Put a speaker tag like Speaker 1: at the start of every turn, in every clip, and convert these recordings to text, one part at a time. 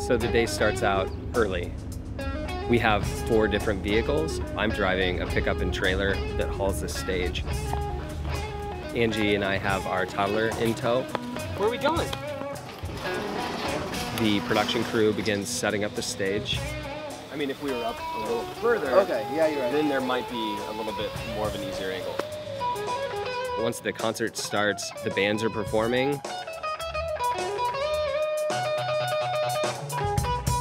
Speaker 1: So the day starts out early. We have 4 different vehicles. I'm driving a pickup and trailer that hauls the stage. Angie and I have our toddler in tow. Where are we going? The production crew begins setting up the stage. I mean, if we were up a little further,
Speaker 2: okay, yeah, you're right.
Speaker 1: Then there might be a little bit more of an easier angle. Once the concert starts, the bands are performing.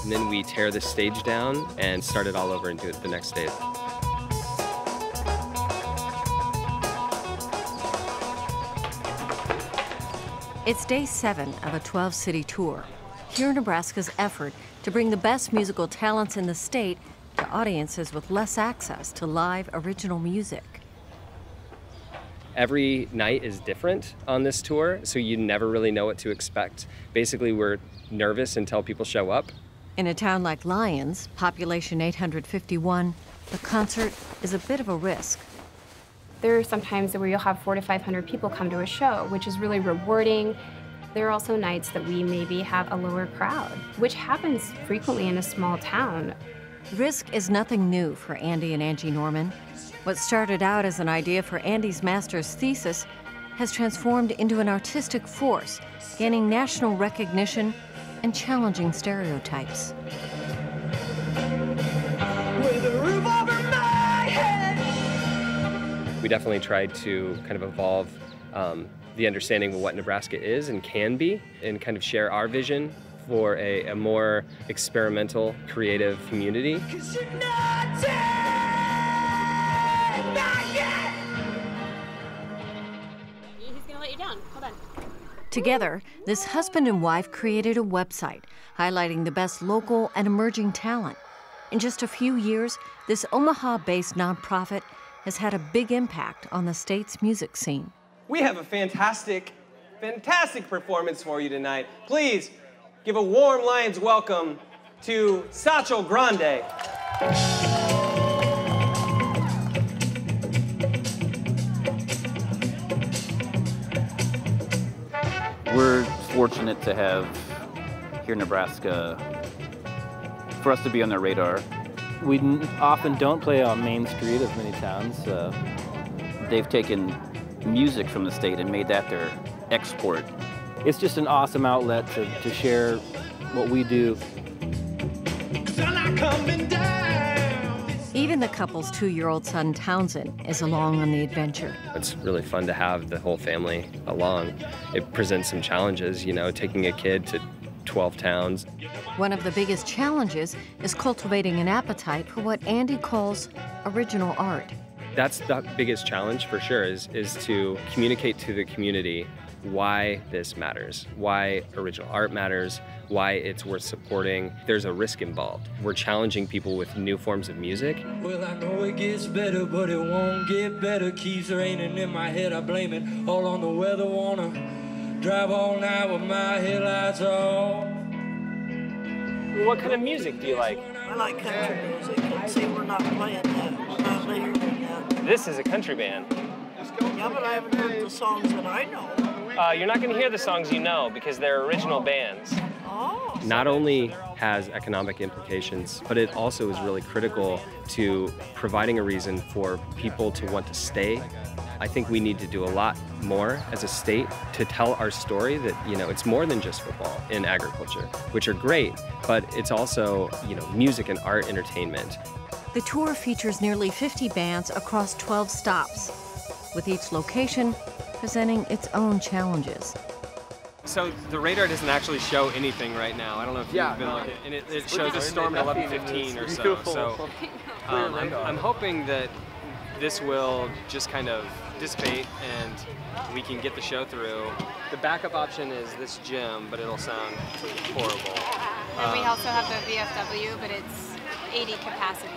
Speaker 1: And then we tear the stage down and start it all over and do it the next day.
Speaker 3: It's day 7 of a 12-city tour. Hear Nebraska's effort to bring the best musical talents in the state to audiences with less access to live original music.
Speaker 1: Every night is different on this tour, so you never really know what to expect. Basically, we're nervous until people show up.
Speaker 3: In a town like Lyons, population 851, the concert is a bit of a risk.
Speaker 4: There are some times where you'll have 400 to 500 people come to a show, which is really rewarding. There are also nights that we maybe have a lower crowd, which happens frequently in a small town.
Speaker 3: Risk is nothing new for Andy and Angie Norman. What started out as an idea for Andy's master's thesis has transformed into an artistic force, gaining national recognition and challenging stereotypes.
Speaker 1: With a roof over my head. We definitely tried to kind of evolve the understanding of what Nebraska is and can be, and kind of share our vision for a more experimental, creative community.
Speaker 3: He's gonna let you down. Hold on. Together, this husband and wife created a website highlighting the best local and emerging talent. In just a few years, this Omaha-based nonprofit has had a big impact on the state's music scene.
Speaker 1: We have a fantastic performance for you tonight. Please give a warm Lions welcome to Satchel Grande.
Speaker 2: We're fortunate to have here in Nebraska, for us to be on their radar.
Speaker 5: We often don't play on Main Street of many towns.
Speaker 2: They've taken music from the state and made that their export.
Speaker 5: It's just an awesome outlet to share what we do.
Speaker 3: Even the couple's 2-year-old son, Townsend, is along on the adventure.
Speaker 1: It's really fun to have the whole family along. It presents some challenges, you know, taking a kid to 12 towns.
Speaker 3: One of the biggest challenges is cultivating an appetite for what Andy calls original art.
Speaker 1: That's the biggest challenge for sure, is to communicate to the community why this matters, why original art matters, why it's worth supporting. There's a risk involved. We're challenging people with new forms of music.
Speaker 6: Well, I know it gets better, but it won't get better. Keeps raining in my head, I blame it all on the weather. Wanna drive all night with my headlights off.
Speaker 1: What kind of music do you like?
Speaker 7: I like country music. And see, we're not playing that. We're not layering that.
Speaker 1: This is a country band.
Speaker 7: Yeah, but I haven't heard the songs that I know.
Speaker 1: You're not going to hear the songs you know because they're original bands.
Speaker 7: Oh.
Speaker 1: Not only has economic implications, but it also is really critical to providing a reason for people to want to stay. I think we need to do a lot more as a state to tell our story that, you know, it's more than just football and agriculture, which are great, but it's also, you know, music and art, entertainment.
Speaker 3: The tour features nearly 50 bands across 12 stops, with each location presenting its own challenges.
Speaker 1: So the radar doesn't actually show anything right now. I don't know if you've been looking, and it shows a storm at 11:15 or so. So I'm hoping that this will just kind of dissipate and we can get the show through. The backup option is this gym, but it'll sound horrible.
Speaker 4: And we also have the VFW, but it's 80 capacity.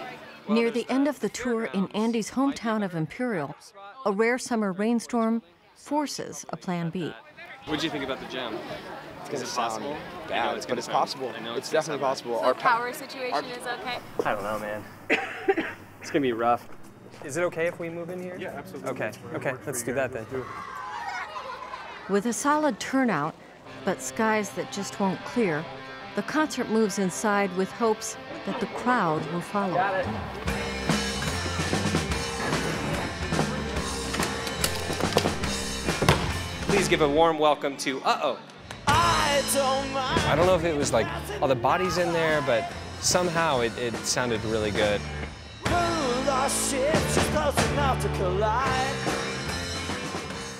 Speaker 3: Near the end of the tour in Andy's hometown of Imperial, a rare summer rainstorm forces a plan B.
Speaker 1: What did you think about the gym? Is it possible?
Speaker 8: Bad, but it's possible. It's definitely possible.
Speaker 4: So our power situation is okay?
Speaker 1: I don't know, man. It's gonna be rough. Is it okay if we move in here?
Speaker 8: Yeah, absolutely.
Speaker 1: Okay, let's do that then.
Speaker 3: With a solid turnout, but skies that just won't clear, the concert moves inside with hopes that the crowd will follow.
Speaker 1: Got it. Please give a warm welcome to Uh-Oh. I don't know if it was like all the bodies in there, but somehow it sounded really good.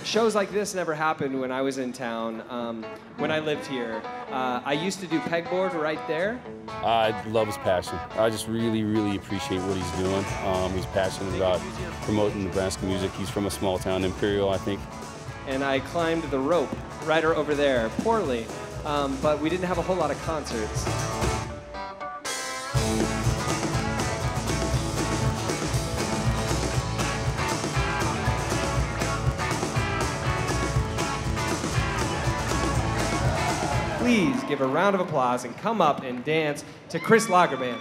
Speaker 1: Shows like this never happened when I was in town, when I lived here. I used to do pegboard right there.
Speaker 9: I love his passion. I just really, really appreciate what he's doing. He's passionate about promoting Nebraska music. He's from a small town, Imperial, I think.
Speaker 1: And I climbed the rope right over there, poorly, but we didn't have a whole lot of concerts. Please give a round of applause and come up and dance to Chris Lagerband.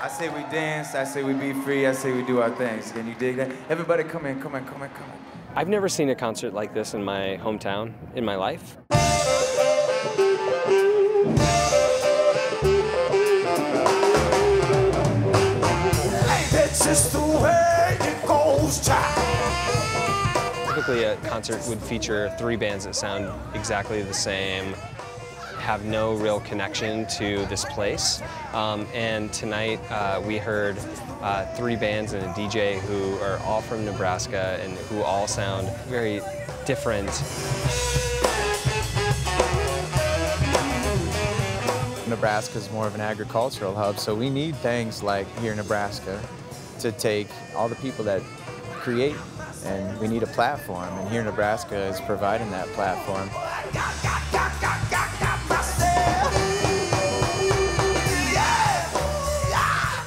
Speaker 10: I say we dance, I say we be free, I say we do our things. Can you dig that? Everybody come in, come in, come in, come in.
Speaker 1: I've never seen a concert like this in my hometown, in my life.
Speaker 10: That's just the way it goes, child.
Speaker 1: Typically a concert would feature 3 bands that sound exactly the same, have no real connection to this place. And tonight we heard 3 bands and a DJ who are all from Nebraska and who all sound very different.
Speaker 10: Nebraska is more of an agricultural hub, so we need things like here in Nebraska to take all the people that create, and we need a platform, and here in Nebraska is providing that platform.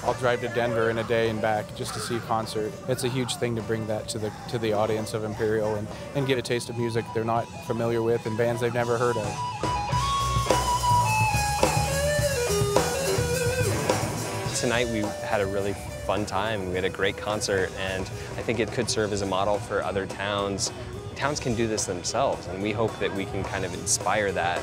Speaker 11: I'll drive to Denver in a day and back just to see a concert. It's a huge thing to bring that to the audience of Imperial and get a taste of music they're not familiar with and bands they've never heard of.
Speaker 1: Tonight we had a really fun time. We had a great concert, and I think it could serve as a model for other towns. Towns can do this themselves, and we hope that we can kind of inspire that.